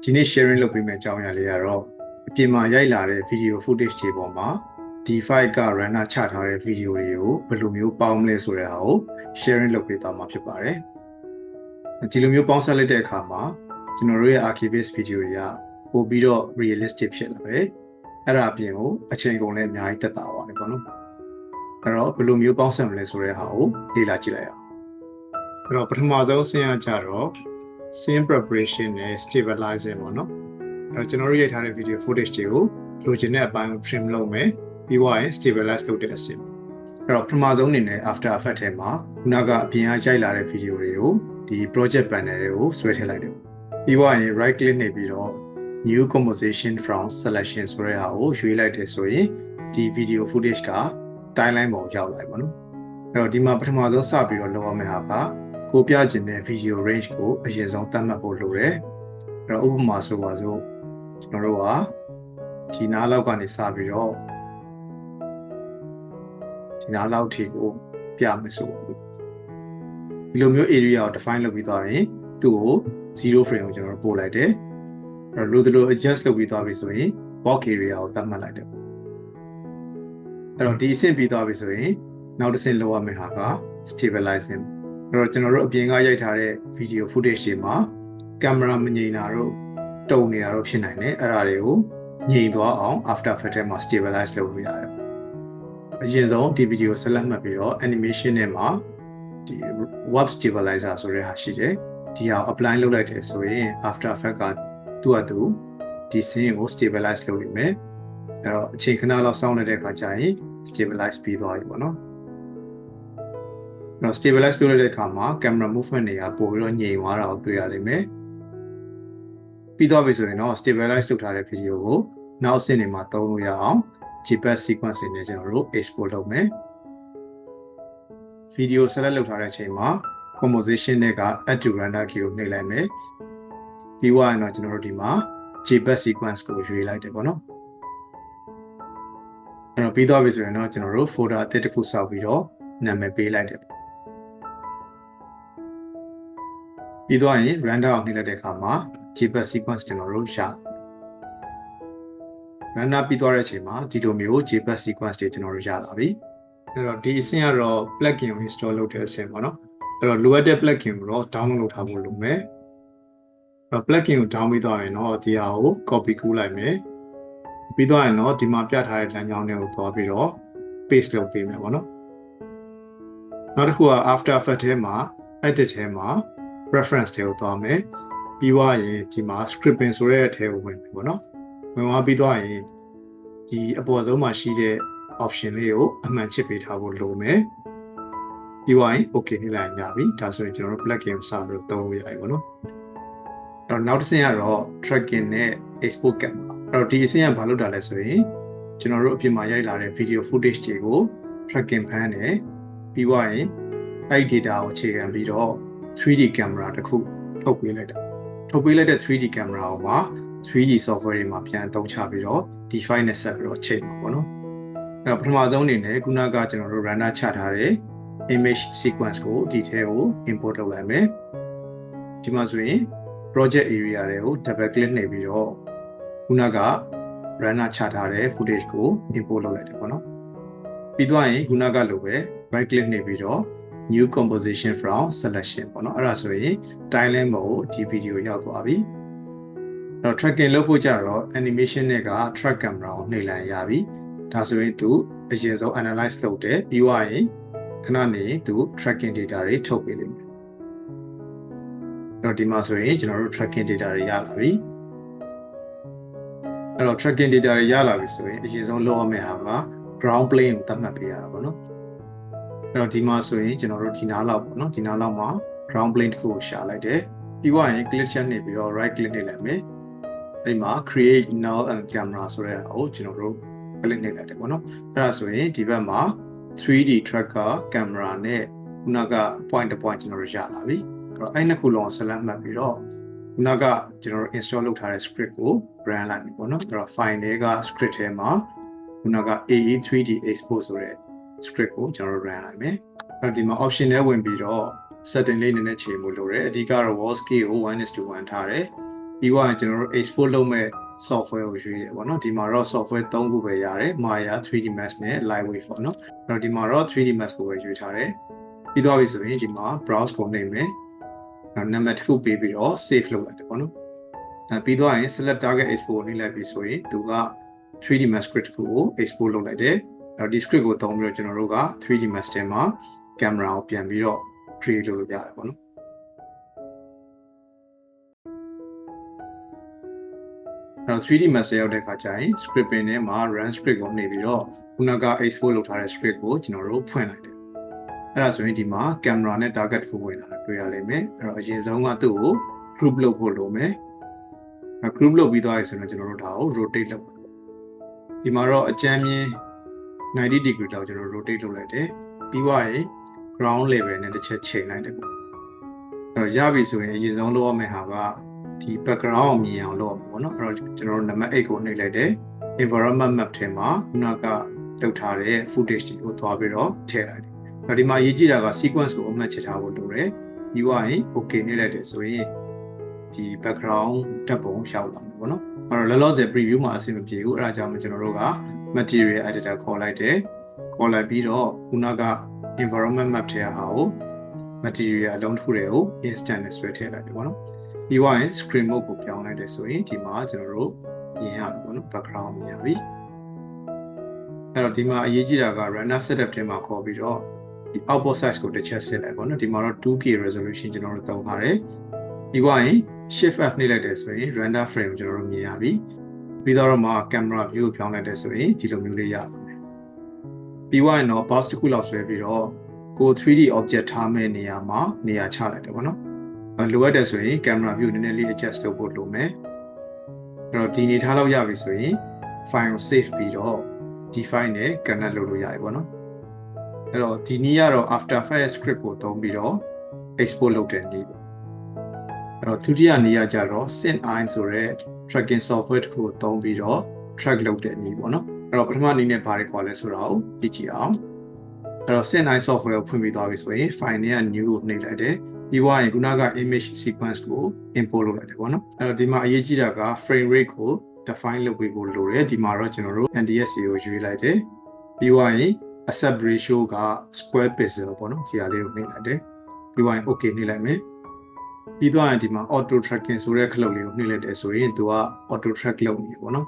ဒီနေ့ sharing လုပ်ပေးမယ့်အကြောင်းအရာလေးကတော့အပြင်မှာရိုက်လာတဲ့ video footage တွေပေါ်မှာဒီ file က runner ချထားတဲ့ video တွေကိုဘယ်လိုမျိုးပေါင်းမလဲဆိုတဲ့ဟာကို sharing လုပ်ပေးသွားမှာဖြစ်ပါတယ်ဒီလိုမျိုးပေါင်းစပ်လိုက်တဲ့အခါမှာကျွန်တော်တို့ရဲ့ archivist video တွေကပို့ပြီးတော့ realistic ဖြစ်လာတယ်အဲ့ဒါအပြင်ကိုအချိန်ကုန်လည်းအများကြီးသက်သာပါတယ်ပေါ့နော်အဲ့တော့ဘယ်လိုမျိုးပေါင်းစပ်မလဲဆိုတဲ့ဟာကိုလေ့လာကြည့်လိုက်အောင်အဲ့တော့ပထမဆုံးဆင်းရကြတော့ scene preparation နဲ့ stabilizing ပေါ့နော်အဲ့တော့ကျွန်တော်တို့ရိုက်ထားတဲ့ video footage တွေကိုလိုချင်တဲ့အပိုင်းကို trim လုပ်မယ်ပြီးတော့ရင် stabilize လုပ်တဲ့အဆင့်အဲ့တော့ပထမဆုံးအနေနဲ့ after effect ထဲမှာခုနကအပြင်ကရိုက်လာတဲ့ video တွေကိုဒီ project panel တွေကိုဆွဲထည့်လိုက်တယ်ပြီးတော့ရင် right click နေပြီးတော့ new composition from selection ဆိုတဲ့ဟာကိုရွေးလိုက်တယ်ဆိုရင်ဒီ video footage က timeline ပေါ်ရောက်လာပြီပေါ့နော်အဲ့တော့ဒီမှာပထမဆုံးစပြီးတော့လုပ်ရမယ့်ဟာကကိုပြချင်တဲ့ video range ကိုအရင်ဆုံးသတ်မှတ်ဖို့လိုတယ်အဲ့တော့ဥပမာဆိုပါစို့ကျွန်တော်တို့ကဒီနားလောက်ကနေစပြီးတော့ဒီနားလောက်ထိကိုပြမယ်ဆိုပါစို့ဒီလိုမျိုး area ကို define လုပ်ပြီးသွားရင်သူ့ကို0 frame ကိုကျွန်တော်တို့ပို့လိုက်တယ်အဲ့တော့လို adjust လုပ်ပြီးသွားပြီဆိုရင် box area ကိုသတ်မှတ်လိုက်တယ်အဲ့တော့ဒီအဆင့်ပြီးသွားပြီဆိုရင်နောက်တစ်ဆင့်လုပ်ရမယ့်ဟာက stabilizing အဲ့တော့ကျွန်တော်တို့အပြင်ကရိုက်ထားတဲ့ video footage တွေမှာကင်မရာမငြိမ်တာတို့တုံနေတာတို့ဖြစ်နိုင်တယ်အဲ့ဒါတွေကိုငြိမ်သွားအောင် after effect ထဲမှာ stabilize လုပ်လို့ရတယ်အရင်ဆုံးဒီ video select မှတ်ပြီးတော့ animation ထဲမှာဒီ warp stabilizer ဆိုတဲ့ဟာရှိတယ်ဒီဟာ apply လုပ်လိုက်တယ်ဆိုရင် after effect ကသူ့အတူဒီ scene ကို stabilize လုပ်လိမ့်မယ်အဲ့တော့အချိန်ခဏလောက်စောင့်နေတဲ့အခါကျရင် stabilize ပြီးသွားပြီပေါ့နော်အဲ့တော့ stabilize လုပ်လိုက်တဲ့အခါမှာ camera movement တွေကပို့ပြီးတော့ငြိမ်သွားတာကိုတွေ့ရလိမ့်မယ်ပြီးသွားပြီဆိုရင်တော့ stabilize လုပ်ထားတဲ့ video ကိုနောက်အဆင့်တွေမှာသုံးလို့ရအောင် JPEG sequence တွေနဲ့ကျွန်တော်တို့ export လုပ်မယ် video select လုပ်ထားတဲ့အချိန်မှာ composition တွေက add to render key ကိုနှိပ်လိုက်မယ်ပြီးသွားရင်တော့ကျွန်တော်တို့ဒီမှာ JPEG sequence ကိုရွေးလိုက်တယ်ပေါ့နော်အဲ့တော့ပြီးသွားပြီဆိုရင်တော့ကျွန်တော်တို့ folder အသစ်တစ်ခုစောက်ပြီးတော့နာမည်ပေးလိုက်တယ်ပြီးသွားရင် render ကိုနှိပ်လိုက်တဲ့အခါမှာ JPEG sequence ကျွန်တော်တို့ရ render ပြီးသွားတဲ့အချိန်မှာဒီလိုမျိုး JPEG sequence တွေကျွန်တော်တို့ရလာပြီအဲ့တော့ဒီအဆင့်ကတော့ plugin ကို install လုပ်တဲ့အဆင့်ပေါ့နော်အဲ့တော့လိုအပ်တဲ့ plugin ကိုတော့ download လုပ်ထားဖို့လိုမယ်အဲ့တော့ plugin ကို download ပြီးသွားရင်တော့ဒီဟာကို copy ကူးလိုက်မယ်ပြီးသွားရင်တော့ဒီမှာပြထားတဲ့လမ်းကြောင်းတွေကိုသွားပြီးတော့ paste လုပ်ပေးမယ်ပေါ့နော်နောက်တစ်ခုက after effect ထဲမှာ edit ထဲမှာ reference တွေကိုသွားမယ်ပြီးသွားရင်ဒီမှာ scripting ဆိုတဲ့အထဲကိုဝင်မယ်ပေါ့နော်ဝင်သွားပြီးသွားရင်ဒီအပေါ်ဆုံးမှာရှိတဲ့ option လေးကိုအမှန်ချစ်ပေးထားဖို့လိုမယ်ပြီးသွားရင် okay နှိပ်လိုက်ရပြီဒါဆိုရင်ကျွန်တော်တို့ plugin ကိုစပြီးတော့သုံးလို့ရပြီပေါ့နော်အဲ့တော့နောက်တစ်ဆင့်ကတော့ tracking နဲ့ export camera အဲ့တော့ဒီအဆင့်ကဘာလုပ်တာလဲဆိုရင်ကျွန်တော်တို့အပြင်မှာရိုက်လာတဲ့ video footage တွေကို tracking ဖမ်းတယ်ပြီးသွားရင်အဲ့ data ကိုအခြေခံပြီးတော့ 3D camera တစ်ခုထုတ်ပေးလိုက်တာထုတ်ပေးလိုက်တဲ့ 3D camera ကိုမှာ 3D software တွေမှာပြန်အသုံးချပြီးတော့ဒီ file နဲ့ဆက်ပြီးတော့ချိန်ပါပေါ့နော်အဲ့တော့ပထမဆုံးအနေနဲ့ခုနကကျွန်တော်တို့ render ချထားတဲ့ image sequence ကိုဒီထဲကို import လုပ်လိုက်မယ်ဒီမှာဆိုရင် project area တွေကို double click နှိပ်ပြီးတော့ခုနက render ချထားတဲ့ footage ကို import လုပ်လိုက်တယ်ပေါ့နော်ပြီးသွားရင်ခုနကလိုပဲ right click နှိပ်ပြီးတော့ new composition from selection ပေါ့နော်အဲ့ဒါဆိုရင် timeline ပေါ်ကိုဒီ video ရောက်သွားပြီအဲ့တော့ tracking လုပ်ဖို့ကြတော့ animation နဲ့က track camera ကိုနှိပ်လိုက်ရပြီဒါဆိုရင်သူအရင်ဆုံး analyze လုပ်တယ်ပြီးသွားရင်ခဏနေသူ tracking data တွေထုတ်ပေးလိမ့်မယ်အဲ့တော့ဒီမှာဆိုရင်ကျွန်တော်တို့ tracking data တွေရလာပြီအဲ့တော့ tracking data တွေရလာပြီဆိုရင်အရင်ဆုံးလုပ်ရမယ့်ဟာက ground plane ကိုသတ်မှတ်ပေးရတာပေါ့နော်အဲ့တော့ဒီမှာဆိုရင်ကျွန်တော်တို့ဒီနားလောက်ပေါ့နော်ဒီနားလောက်မှာ ground plane တစ်ခုကိုရှာလိုက်တယ်ပြီးသွားရင် click ချက်နေပြီးတော့ right click နှိပ်လိုက်မယ်အဲ့ဒီမှာ create null and camera ဆိုတဲ့ဟာကိုကျွန်တော်တို့ click နှိပ်လိုက်တယ်ပေါ့နော်အဲ့ဒါဆိုရင်ဒီဘက်မှာ 3D tracker camera နဲ့ခုနက point to point ကျွန်တော်တို့ရလာပြီအဲ့တော့အဲ့နှစ်ခုလုံး select မှတ်ပြီးတော့ခုနကကျွန်တော်တို့ install လုပ်ထားတဲ့ script ကို run လိုက်ပြီပေါ့နော်အဲ့တော့ file တွေက script ထဲမှာခုနက AE3D export ဆိုတဲ့ script ကိုကျွန်တော်တို့ run လိုက်မယ်အဲ့တော့ဒီမှာ option တွေဝင်ပြီးတော့ setting လေးနည်းနည်းချိန်ဖို့လိုတယ်အဓိကတော့ wall scale ကို 1:1 ထားတယ် ပြီးသွားရင်ကျွန်တော်တို့ export လုပ်မဲ့ software ကိုရွေးရပေါ့နော်ဒီမှာတော့ software 3ခုပဲရတယ် Maya 3D Max နဲ့ Lightwave ပေါ့နော်အဲ့တော့ဒီမှာတော့ 3D Max ကိုပဲရွေးထားတယ်ပြီးသွားပြီဆိုရင်ဒီမှာ browse ကိုနှိပ်မယ်နောက်နံပါတ်တစ်ခုပေးပြီးတော့ save လုပ်လိုက်တယ်ပေါ့နော်ပြီးသွားရင် select target export ကိုနှိပ်လိုက်ပြီဆိုရင်သူက 3D Max script ကို export လုပ်လိုက်တယ်အဲ့တော့ဒီ script ကိုသုံးပြီးတော့ကျွန်တော်တို့က 3D Max ထဲမှာ camera ကိုပြန်ပြီးတော့ create လုပ်လို့ရတယ်ပေါ့နော်အဲ့တော့ 3D Max ရောက်တဲ့အခါကျရင် script ပင်ထဲမှာ run script ကိုနှိပ်ပြီးတော့ခုနက export လုပ်ထားတဲ့ script ကိုကျွန်တော်တို့ဖွင့်လိုက်တယ်အဲ့ဒါဆိုရင်ဒီမှာ camera နဲ့ target ကိုဝင်လာတာတွေ့ရလိမ့်မယ်အဲ့တော့အရင်ဆုံးကသူ့ကို group လုပ်ဖို့လိုမယ်group လုပ်ပြီးသွားပြီဆိုတော့ကျွန်တော်တို့ဒါကို rotate လုပ်မယ်ဒီမှာတော့အကြမ်းမြင်90 degree လောက်ကျွန်တော် rotate လုပ်လိုက်တယ်ပြီးသွားရင် ground level နဲ့တစ်ချက်ချိန်လိုက်တယ်ပေါ့အဲ့တော့ရပြီဆိုရင်အရင်ဆုံးလုပ်ရမယ့်ဟာကဒီ background ကိုမြင်အောင်လုပ်ရမှာပေါ့နော်အဲ့တော့ကျွန်တော်တို့နံပါတ်8ကိုနှိပ်လိုက်တယ် environment map ထဲမှာခုနကလုပ်ထားတဲ့ footage ကိုသွားပြီးတော့ထည့်လိုက်တယ်အဲ့ဒီမှာရေးကြည့်တာက sequence ကိုအမှတ်ချက်ထားဖို့လိုတယ်ပြီးသွားရင် okay နှိပ်လိုက်တယ်ဆိုရင်ဒီ background တက်ပုံရောက်လာမယ်ပေါ့နော်အဲ့တော့လောလောဆယ် preview မှာအဆင်မပြေဘူးအဲ့ဒါကြောင့်ကျွန်တော်တို့က material editor ခေါ်လိုက်တယ်ခေါ်လိုက်ပြီးတော့ခုနက environment map ထဲဟာကို material အလုံးတစ်ခုတွေကို instant နဲ့ဆွဲထည့်လိုက်တယ်ပေါ့နော်ပြီးသွားရင် screen mode ကိုပြောင်းလိုက်တယ်ဆိုရင်ဒီမှာကျွန်တော်တို့မြင်ရပြီပေါ့နော် background မြင်ရပြီအဲ့တော့ဒီမှာအရေးကြီးတာက render setup ထဲမှာခေါ်ပြီးတော့ဒီ output size ကိုတစ်ချက်စစ်လိုက်ပေါ့နော်ဒီမှာတော့ 2K resolution ကျွန်တော်တို့သုံးပါတယ်ပြီးသွားရင် shift F နှိပ်လိုက်တယ်ဆိုရင် render frame ကိုကျွန်တော်တို့မြင်ရပြီပြီးတော့မှ camera view ကိုပြောင်းလိုက်တယ်ဆိုရင်ဒီလိုမျိုးလေးရလာမယ်ပြီးသွားရင်တော့ box တစ်ခုလောက်ဆွဲပြီးတော့ကို 3D object ထားမဲ့နေရာမှာနေရာချလိုက်တယ်ပေါ့နော်လိုအပ်တယ်ဆိုရင် camera view နည်းနည်းလေး adjust လုပ်ဖို့လိုမယ်အဲ့တော့ဒီနေထားလောက်ရပြီဆိုရင် file ကို save ပြီးတော့ဒီ file နဲ့ connect လုပ်လို့ရပြီပေါ့နော်အဲ့တော့ဒီနည်းကတော့ After Effects script ကိုသုံးပြီးတော့ export လုပ်တဲ့နည်းပေါ့အဲ့တော့ဒုတိယနည်းကကြတော့ Finalizing ဆိုတဲ့ tracking software တစ်ခုကိုသုံးပြီးတော့ track လုပ်တဲ့နည်းပေါ့နော်အဲ့တော့ပထမနည်းနဲ့ဘာတွေခေါ်လဲဆိုတာကိုကြည့်ကြည့်အောင်အဲ့တော့ Finalizing software ကိုဖွင့်ပြီးသွားပြီဆိုရင် file နဲ့ new ကိုနှိပ်လိုက်တယ်ပြီးသွားရင်ခုနက image sequence ကို import လုပ်လိုက်တယ်ပေါ့နော်အဲ့တော့ဒီမှာအရေးကြီးတာက frame rate ကို define လုပ်ပေးဖို့လိုတယ်ဒီမှာတော့ကျွန်တော်တို့ NTSC ကိုရွေးလိုက်တယ်ပြီးသွားရင် aspect ratio က square pixel ပေါ့နော်ဒီဟာလေးကိုနှိပ်လိုက်တယ်ပြီးသွားရင် okay နှိပ်လိုက်မယ်ပြီးသွားရင်ဒီမှာ auto tracking ဆိုတဲ့ခလုတ်လေးကိုနှိပ်လိုက်တယ်ဆိုရင်သူက auto track လုပ်နေပေါ့နော်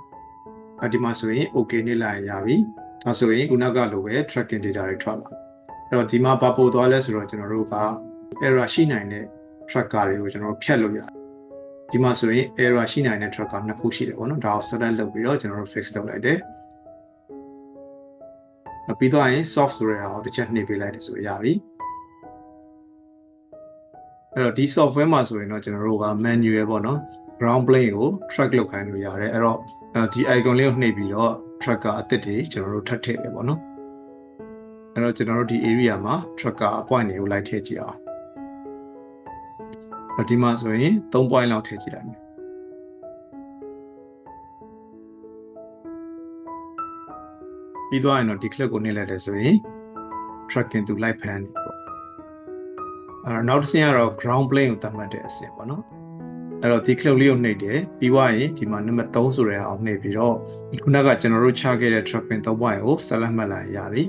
ဒီမှာဆိုရင် okay နှိပ်လိုက်ရပြီဒါဆိုရင်ခုနကလိုပဲ tracking data တွေထွက်လာအဲ့တော့ဒီမှာဘာပို့သွားလဲဆိုတော့ကျွန်တော်တို့က error ရှိနိုင်တဲ့ tracker တွေကိုကျွန်တော်တို့ဖြတ်လို့ရတယ်ဒီမှာဆိုရင် error ရှိနိုင်တဲ့ tracker နှစ်ခုရှိတယ်ပေါ့နော်ဒါကို select လုပ်ပြီးတော့ကျွန်တော်တို့ fix လုပ်လိုက်တယ်ပြီးတော့ရင် soft ဆိုတဲ့ဟာကိုတစ်ချက်နှိပ်ပေးလိုက်တယ်ဆိုရပြီအဲ့တော့ဒီ software မှာဆိုရင်တော့ကျွန်တော်တို့က manual ပေါ့နော် ground plane ကို track လုပ်ခိုင်းလို့ရတယ်အဲ့တော့ဒီ icon လေးကိုနှိပ်ပြီးတော့ tracker အသစ်တွေကျွန်တော်တို့ထပ်ထည့်တယ်ပေါ့နော်အဲ့တော့ကျွန်တော်တို့ဒီ area မှာ tracker point တွေကိုလိုက်ထည့်ကြည့်အောင်ဒီမှာဆိုရင်3 point လောက်ထည့်ကြည့်လိုက်မယ်ပြီးသွားရင်တော့ဒီ clip ကိုနှိပ်လိုက်တယ်ဆိုရင် tracking သူလိုက်ဖမ်းနေပေါ့နောက်တစ်ဆင့်ကတော့ ground plane ကိုသတ်မှတ်တဲ့အဆင့်ပေါ့နော်အဲ့တော့ဒီ clip လေးကိုနှိပ်တယ်ပြီးသွားရင်ဒီမှာနံပါတ်3ဆိုတဲ့အောင်နှိပ်ပြီးတော့ခုနကကျွန်တော်တို့ချခဲ့တဲ့ tracking 3 point ကို select မှတ်လိုက်ရပြီ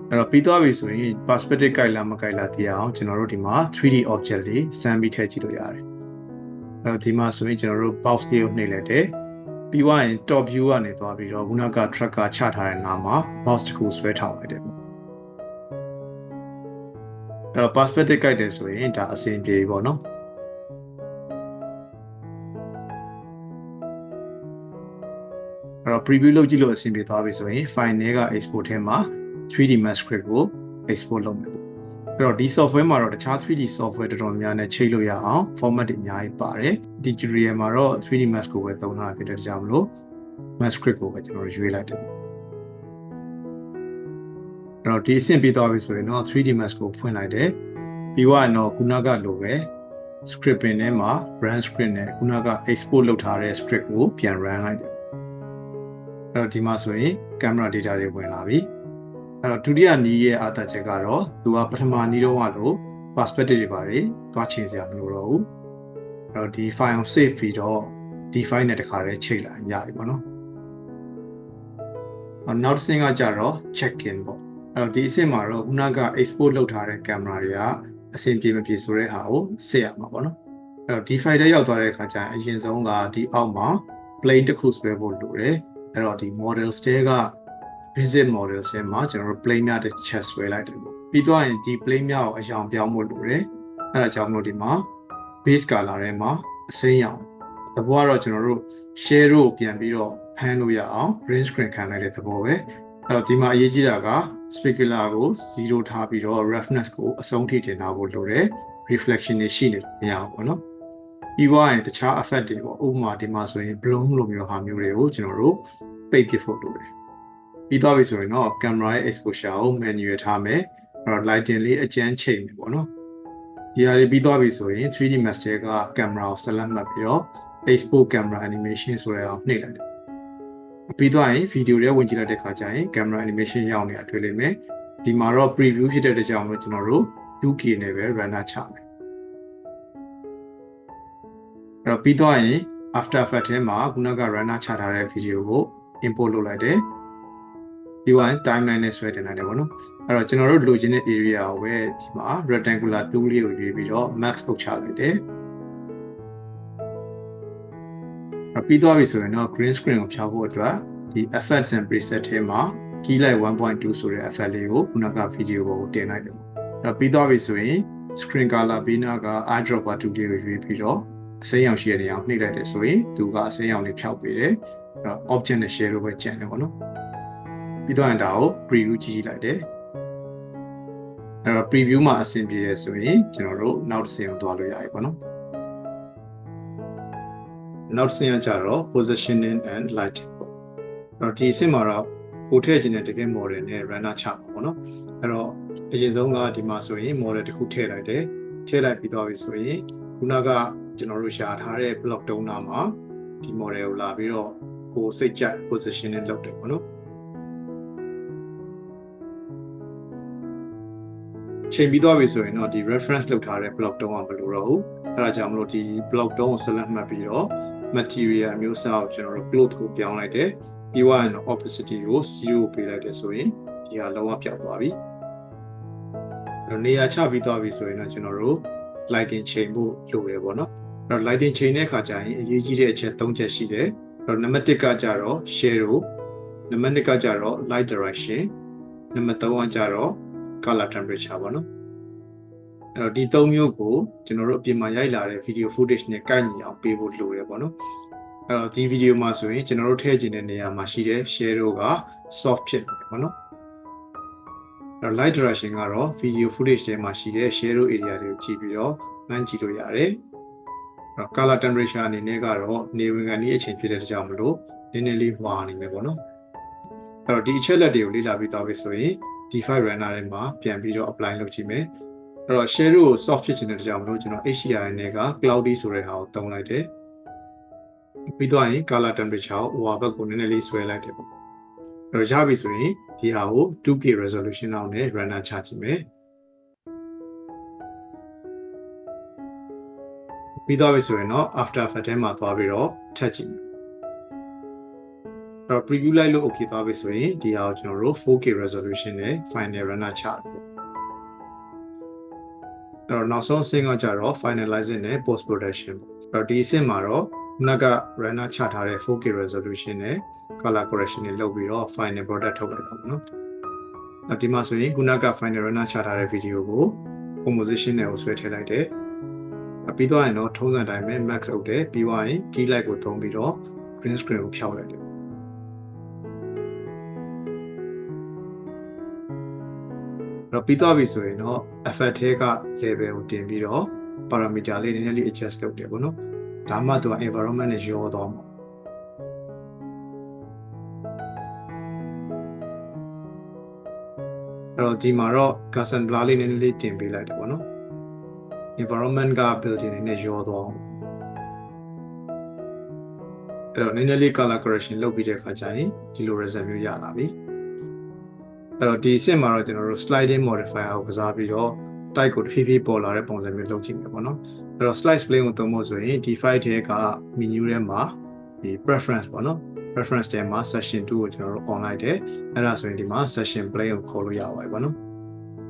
အဲ့တော့ပြီးသွားပြီဆိုရင် perspective ကိုက်လားမကိုက်လားသိအောင်ကျွန်တော်တို့ဒီမှာ 3D object လေးစမ်းပြီးထည့်ကြည့်လို့ရတယ်အဲ့တော့ဒီမှာဆိုရင်ကျွန်တော်တို့ box လေးကိုနှိပ်လိုက်တယ်ပြီးသွားရင် top view ကနေသွားပြီးတော့ခုနက tracker ချထားတဲ့နားမှာ box တစ်ခုဆွဲထားလိုက်တယ်အဲ့တော့ perspective ကိုက်တယ်ဆိုရင်ဒါအဆင်ပြေပြီပေါ့နော်အဲ့တော့ preview လုပ်ကြည့်လို့အဆင်ပြေသွားပြီဆိုရင် file ထဲက export ထဲမှာ 3D Max script ကို export လုပ်မယ်ပေါ့အဲ့တော့ဒီ software မှာတော့တခြား 3D software တော်တော်များများနဲ့ချိန်လို့ရအောင် format တွေအများကြီးပါတယ်ဒီ tutorial မှာတော့ 3D Max ကိုပဲသုံးထားတာဖြစ်တဲ့ကြောင့်မလို့ Max script ကိုပဲကျွန်တော်ရွေးလိုက်တယ်ပေါ့အဲ့တော့ဒီအဆင့်ပြီးသွားပြီဆိုရင်တော့ 3D Max ကိုဖွင့်လိုက်တယ်ပြီးတော့ခုနကလိုပဲ script ပင်ထဲမှာ run script နဲ့ခုနက export လုပ်ထားတဲ့ script ကိုပြန် run လိုက်တယ်အဲ့တော့ဒီမှာဆိုရင် camera data တွေဝင်လာပြီအဲ့တော့ဒုတိယနည်းရဲ့အားသာချက်ကတော့သူကပထမနည်းတော့လို့ perspective တွေပါတယ်တွားချိန်စရာမလိုတော့ဘူးအဲ့တော့ဒီ file ကို save ပြီးတော့ဒီ file နဲ့တခါတည်းချိန်လိုက်ရပြီပေါ့နော်နောက်တစ်ဆင့်ကကြတော့ check in ပေါ့အဲ့တော့ဒီအဆင့်မှာတော့ခုနက export လုပ်ထားတဲ့ camera တွေကအဆင်ပြေမပြေဆိုတဲ့ဟာကိုစစ်ရမှာပေါ့နော်အဲ့တော့ဒီ file ထဲရောက်သွားတဲ့အခါကျရင်အရင်ဆုံးကဒီအောက်မှာ plane တစ်ခုဆွဲဖို့လိုတယ်အဲ့တော့ဒီ models တဲက visit models ထဲမှာကျွန်တော်တို့ plane များတစ်ချက်ဆွဲလိုက်တယ်ပေါ့ပြီးတော့ရင်ဒီ plane များကိုအရောင်ပြောင်းဖို့လိုတယ်အဲ့ဒါကြောင့်မလို့ဒီမှာ base color ထဲမှာအစိမ်းရောင်သဘောကတော့ကျွန်တော်တို့ share ကိုပြန်ပြီးတော့ဖမ်းလို့ရအောင် green screen ခံလိုက်တဲ့သဘောပဲအဲ့တော့ဒီမှာအရေးကြီးတာက specular ကို0ထားပြီးတော့ roughness ကိုအဆုံးထိတင်ထားဖို့လိုတယ် reflection တွေရှိနေလို့မရဘူးပေါ့နော်ပြီးသွားရင်တခြား effect တွေပေါ့ဥပမာဒီမှာဆိုရင် bloom လိုမျိုးဟာမျိုးတွေကိုကျွန်တော်တို့ပိတ်ပစ်ဖို့လိုတယ်ပြီးသွားပြီဆိုရင်တော့ camera ရဲ့ exposure ကို manual ထားမယ်အဲ့တော့ lighting လေးအကျန်းချိန်မယ်ပေါ့နော်ဒီဟာတွေပြီးသွားပြီဆိုရင် 3D master က camera ကို select မှတ်ပြီးတော့ export camera animation ဆိုတဲ့အောင်နှိပ်လိုက်တယ်ပြီးသွားရင် video တွေဝင်ကြည့်လိုက်တဲ့အခါကျရင် camera animation ရောက်နေတာတွေ့လိမ့်မယ်ဒီမှာတော့ preview ဖြစ်တဲ့အတွက်ကြောင့်မို့ကျွန်တော်တို့ 2K နဲ့ပဲ runner ချမယ်အဲ့တော့ပြီးသွားရင် after effect ထဲမှာခုနက runner ချထားတဲ့ video ကို import လုပ်လိုက်တယ်ပြီးသွားရင် timeline နဲ့ဆွဲတင်လိုက်တယ်ပေါ့နော်အဲ့တော့ကျွန်တော်တို့လိုချင်တဲ့ area ကိုပဲဒီမှာ rectangular tool လေးကိုရွေးပြီးတော့ max ပုတ်ချလိုက်တယ်ပြီးသွားပြီဆိုရင်တော့ green screen ကိုဖြောက်ဖို့အတွက်ဒီ effects and preset ထဲမှာ keylight 1.2 ဆိုတဲ့ effect လေးကိုခုနက video ပေါ်ကိုတင်လိုက်တယ်ပေါ့အဲ့တော့ပြီးသွားပြီဆိုရင် screen color ဘေးနားက eyedropper tool လေးကိုရွေးပြီးတော့အစိမ်းရောင်ရှိတဲ့နေရာကိုနှိပ်လိုက်တယ်ဆိုရင်သူကအစိမ်းရောင်လေးဖြောက်ပေးတယ်အဲ့တော့ object နဲ့ share လို့ပဲကြံတယ်ပေါ့နော်ပြီးတော့ဒါကို preview ကြည့်လိုက်တယ်အဲ့တော့ preview မှာအဆင်ပြေတယ်ဆိုရင်ကျွန်တော်တို့နောက်တစ်ဆင့်ကိုသွားလို့ရပြီပေါ့နော်နောက်တစ်ဆင့်ကကြတော့ positioning and lighting ပေါ့အဲ့တော့ဒီအဆင့်မှာတော့ပို့ထည့်ခြင်းတဲ့တကယ် model နဲ့ runner ချပါပေါ့နော်အဲ့တော့အရင်ဆုံးကဒီမှာဆိုရင် model တစ်ခုထည့်လိုက်တယ်ထည့်လိုက်ပြီးသွားပြီဆိုရင်ခုနကကျွန်တော်တို့ရှာထားတဲ့ block တုံးနာမှာဒီ model ကိုလာပြီးတော့ကိုစိတ်ကြိုက် positioning လုပ်တယ်ပေါ့နော်ချိန်ပြီးသွားပြီဆိုရင်တော့ဒီ reference လုပ်ထားတဲ့ block တုံးကမလိုတော့ဘူးအဲ့ဒါကြောင့်မလို့ဒီ block တုံးကို select မှတ်ပြီးတော့ material အမျိုးအစားကိုကျွန်တော်တို့ cloth ကိုပြောင်းလိုက်တယ်ပြီးသွားရင် opacity ကို 0 ပေးလိုက်တယ်ဆိုရင်ဒီဟာလုံးဝပြောက်သွားပြီနေရာချပြီးသွားပြီဆိုရင်တော့ကျွန်တော်တို့ lighting ချိန်ဖို့လိုတယ်ပေါ့နော်အဲ့တော့ lighting ချိန်တဲ့အခါကျရင်အရေးကြီးတဲ့အချက်3ချက်ရှိတယ်အဲ့တော့နံပါတ်1ကကြတော့ shadow နံပါတ်2ကကြတော့ light direction နံပါတ်3ကကြတော့ color temperature ပေါ့နော်အဲ့တော့ဒီ3မျိုးကိုကျွန်တော်တို့အပြင်မှာရိုက်လာတဲ့ video footage နဲ့ကိုက်ညီအောင်ပေးဖို့လိုတယ်ပေါ့နော်အဲ့တော့ဒီ video မှာဆိုရင်ကျွန်တော်တို့ထည့်ချင်တဲ့နေရာမှာရှိတဲ့ shadow က soft ဖြစ်နေတယ်ပေါ့နော်အဲ့တော့ light direction ကတော့ video footage ထဲမှာရှိတဲ့ shadow area တွေကိုကြည့်ပြီးတော့မှန်းကြည့်လို့ရတယ်အဲ့တော့ color temperature အနေနဲ့ကတော့နေဝင်ကနေအချိန်ဖြစ်တဲ့ကြောင့်မလို့နည်းနည်းလေးဝါနေမယ်ပေါ့နော်အဲ့တော့ဒီအချက်လက်တွေကိုလေ့လာပြီးသွားပြီဆိုရင် D5 runner ထဲမှာပြန်ပြီးတော့ apply လုပ်ကြည့်မယ်အဲ့တော့ shadow ကို soft ဖြစ်နေတဲ့ကြောင့်မလို့ကျွန်တော် HDR နဲ့က cloudy ဆိုတဲ့ဟာကိုတုံးလိုက်တယ်ပြီးတော့ရင် color temperature ကို over ဘက်ကိုနည်းနည်းလေးဆွဲလိုက်တယ်ပေါ့အဲ့တော့ရပြီဆိုရင်ဒီဟာကို 2K resolution လောက်နဲ့ runner ချကြည့်မယ်ပြီးတော့ပြီဆိုရင်တော့ after effect ထဲမှာသွားပြီးတော့ထပ်ကြည့်မယ်အဲ့တော့ preview လိုက်လို့ okay သွားပြီဆိုရင်ဒီဟာကိုကျွန်တော်တို့ 4K resolution နဲ့ final runner ချတယ်ပေါ့အဲ့တော့နောက်ဆုံးအဆင့်ကကြတော့ finalizing နဲ့ post production ပေါ့အဲ့တော့ဒီအဆင့်မှာတော့ခုနက runner ချထားတဲ့ 4K resolution နဲ့ color correction တွေလုပ်ပြီးတော့ final product ထုတ်လိုက်တာပေါ့နော်အဲ့ဒီမှာဆိုရင်ခုနက final runner ချထားတဲ့ video ကို composition နဲ့ကိုဆွဲထည့်လိုက်တယ်ပြီးတော့ရင်တော့ထုံးစံတိုင်းပဲ max အုပ်တယ်ပြီးသွားရင် key light ကိုသုံးပြီးတော့ green screen ကိုဖြောက်လိုက်တယ်တော့ပြီးသွားပြီဆိုရင်တော့ effect ထဲက level ကိုတင်ပြီးတော့ parameter လေးနည်းနည်းလေး adjust လုပ်တယ်ပေါ့နော်ဒါမှသူက environment နဲ့ရောသွားမှာအဲ့တော့ဒီမှာတော့ custom blur လေးနည်းနည်းလေးတင်ပေးလိုက်တယ်ပေါ့နော် environment က building နဲ့ရောသွားအောင်အဲ့တော့နည်းနည်းလေး color correction လုပ်ပြီးတဲ့အခါကျရင်ဒီလို result မျိုးရလာပြီအဲ့တော့ဒီအဆင့်မှာတော့ကျွန်တော်တို့ sliding modifier ကိုကစားပြီးတော့ type ကိုတစ်ဖြည်းဖြည်းပေါ်လာတဲ့ပုံစံမျိုးလုပ်ကြည့်မယ်ပေါ့နော်အဲ့တော့ slice plane ကိုသုံးဖို့ဆိုရင်ဒီ file ထဲက menu ထဲမှာဒီ preference ပေါ့နော် preference ထဲမှာ section 2ကိုကျွန်တော်တို့ on လိုက်တယ်အဲ့ဒါဆိုရင်ဒီမှာ section plane ကိုခေါ်လို့ရပါတယ်ပေါ့နော်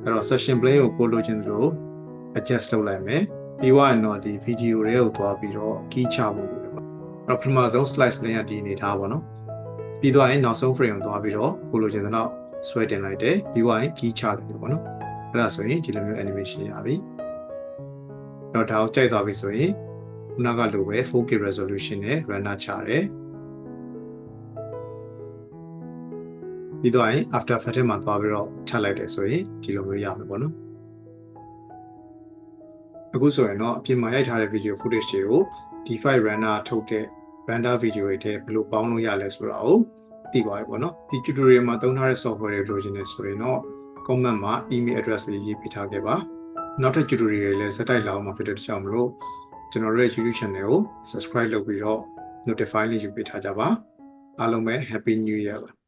အဲ့တော့ section plane ကိုကိုလိုချင်သလို adjust လုပ်လိုက်မယ်ပြီးတော့ဒီ video တွေကိုသွားပြီးတော့ key ချဖို့လုပ်တယ်ပေါ့အဲ့တော့ပထမဆုံး slice plane ကဒီအနေထားပေါ့နော်ပြီးတော့နောက်ဆုံး frame ကိုသွားပြီးတော့ကိုလိုချင်တဲ့လောက်ဆွဲတင်လိုက်တယ်ပြီးတော့ key ချလိုက်တယ်ပေါ့နော်အဲ့ဒါဆိုရင်ဒီလိုမျိုး animation ရပြီတော့ဒါကိုကြိုက်သွားပြီဆိုရင်ခုနကလိုပဲ 4K resolution နဲ့ render ချတယ်ပြီးတော့ after effects ထဲမှာသွားပြီးတော့ချလိုက်တယ်ဆိုရင်ဒီလိုမျိုးရမယ်ပေါ့နော်အခုဆိုရင်တော့အပြင်မှာရိုက်ထားတဲ့ video footage တွေကို D5 render ထုတ်တဲ့ render video တွေထဲဘယ်လိုပေါင်းလို့ရလဲဆိုတာကိုသိပါပြီပေါ့နော်ဒီ tutorial မှာသုံးထားတဲ့ software တွေလိုချင်တယ်ဆိုရင်တော့ comment မှာ email address လေးရေးပေးထားခဲ့ပါနောက်ထပ် tutorial တွေလည်းစတိုက်လာအောင်မှာဖြစ်တဲ့ကြောင့်မလို့ကျွန်တော်တို့ရဲ့ YouTube channel ကို subscribe လုပ်ပြီးတော့ notify လေးယူပေးထားကြပါအားလုံးပဲ happy new year ပါ